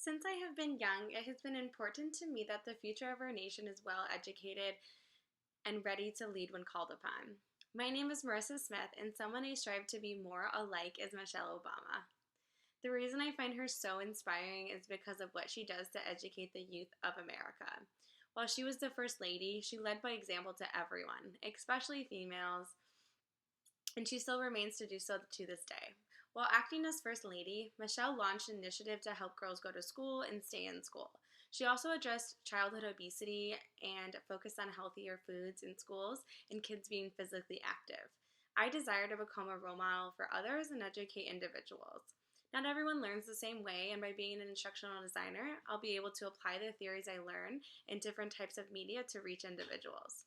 Since I have been young, it has been important to me that the future of our nation is well educated and ready to lead when called upon. My name is Merissa Smith, and someone I strive to be more alike is Michelle Obama. The reason I find her so inspiring is because of what she does to educate the youth of America. While she was the First Lady, she led by example to everyone, especially females, and she still remains to do so to this day. While acting as First Lady, Michelle launched an initiative to help girls go to school and stay in school. She also addressed childhood obesity and focused on healthier foods in schools and kids being physically active. I desire to become a role model for others and educate individuals. Not everyone learns the same way, and by being an instructional designer, I'll be able to apply the theories I learn in different types of media to reach individuals.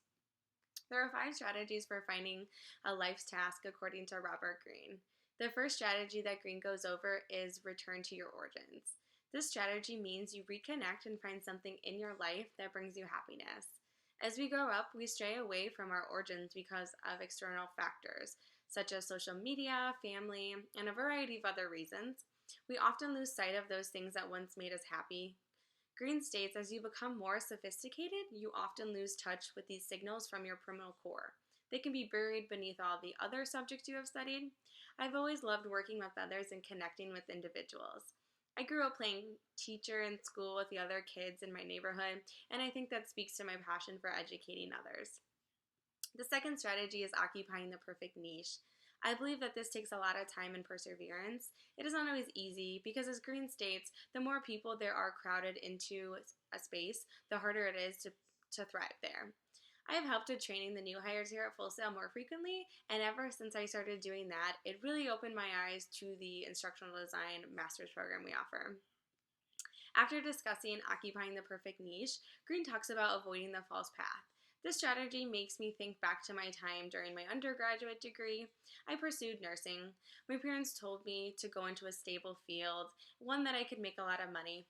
There are 5 strategies for finding a life's task according to Robert Greene. The first strategy that Greene goes over is return to your origins. This strategy means you reconnect and find something in your life that brings you happiness. As we grow up, we stray away from our origins because of external factors, such as social media, family, and a variety of other reasons. We often lose sight of those things that once made us happy. Greene states as you become more sophisticated, you often lose touch with these signals from your primal core. They can be buried beneath all the other subjects you have studied. I've always loved working with others and connecting with individuals. I grew up playing teacher in school with the other kids in my neighborhood, and I think that speaks to my passion for educating others. The second strategy is occupying the perfect niche. I believe that this takes a lot of time and perseverance. It is not always easy because, as Greene states, the more people there are crowded into a space, the harder it is to thrive there. I have helped with training the new hires here at Full Sail more frequently, and ever since I started doing that, it really opened my eyes to the instructional design master's program we offer. After discussing occupying the perfect niche, Greene talks about avoiding the false path. This strategy makes me think back to my time during my undergraduate degree. I pursued nursing. My parents told me to go into a stable field, one that I could make a lot of money,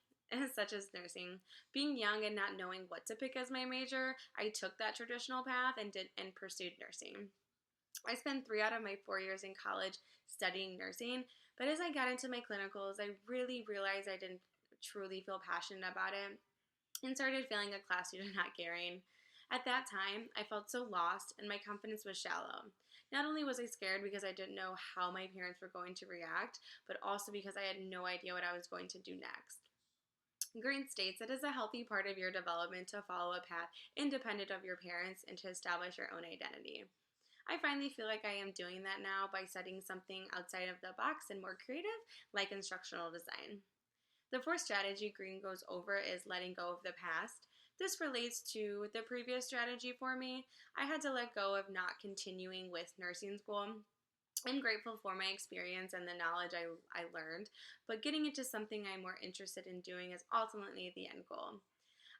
such as nursing. Being young and not knowing what to pick as my major, I took that traditional path and pursued nursing. I spent 3 out of my 4 years in college studying nursing, but as I got into my clinicals, I really realized I didn't truly feel passionate about it and started feeling a class student not caring. At that time, I felt so lost and my confidence was shallow. Not only was I scared because I didn't know how my parents were going to react, but also because I had no idea what I was going to do next. Greene states it is a healthy part of your development to follow a path independent of your parents and to establish your own identity. I finally feel like I am doing that now by studying something outside of the box and more creative, like instructional design. The fourth strategy Greene goes over is letting go of the past. This relates to the previous strategy for me. I had to let go of not continuing with nursing school. I'm grateful for my experience and the knowledge I learned, but getting into something I'm more interested in doing is ultimately the end goal.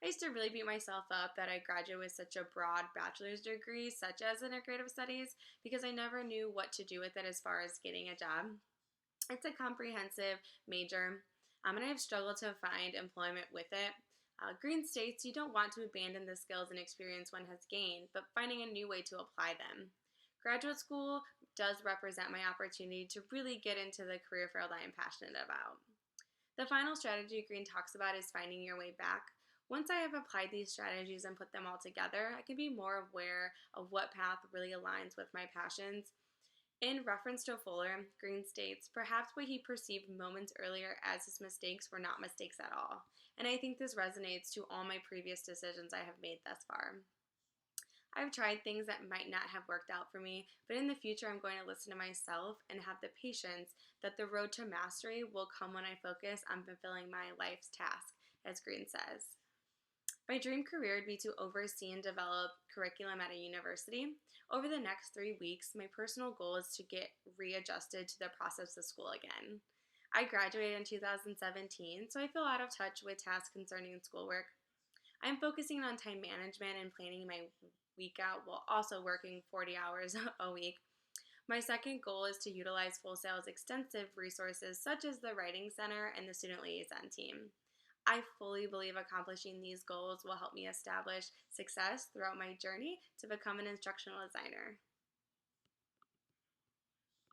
I used to really beat myself up that I graduated with such a broad bachelor's degree, such as in creative studies, because I never knew what to do with it as far as getting a job. It's a comprehensive major, and I've struggled to find employment with it. Greene states you don't want to abandon the skills and experience one has gained, but finding a new way to apply them. Graduate school does represent my opportunity to really get into the career field I am passionate about. The final strategy Greene talks about is finding your way back. Once I have applied these strategies and put them all together, I can be more aware of what path really aligns with my passions. In reference to Fuller, Greene states, perhaps what he perceived moments earlier as his mistakes were not mistakes at all. And I think this resonates to all my previous decisions I have made thus far. I've tried things that might not have worked out for me, but in the future I'm going to listen to myself and have the patience that the road to mastery will come when I focus on fulfilling my life's task, as Greene says. My dream career would be to oversee and develop curriculum at a university. Over the next 3 weeks, my personal goal is to get readjusted to the process of school again. I graduated in 2017, so I feel out of touch with tasks concerning schoolwork. I'm focusing on time management and planning my week out while also working 40 hours a week. My second goal is to utilize Full Sail's extensive resources such as the Writing Center and the Student Liaison Team. I fully believe accomplishing these goals will help me establish success throughout my journey to become an instructional designer.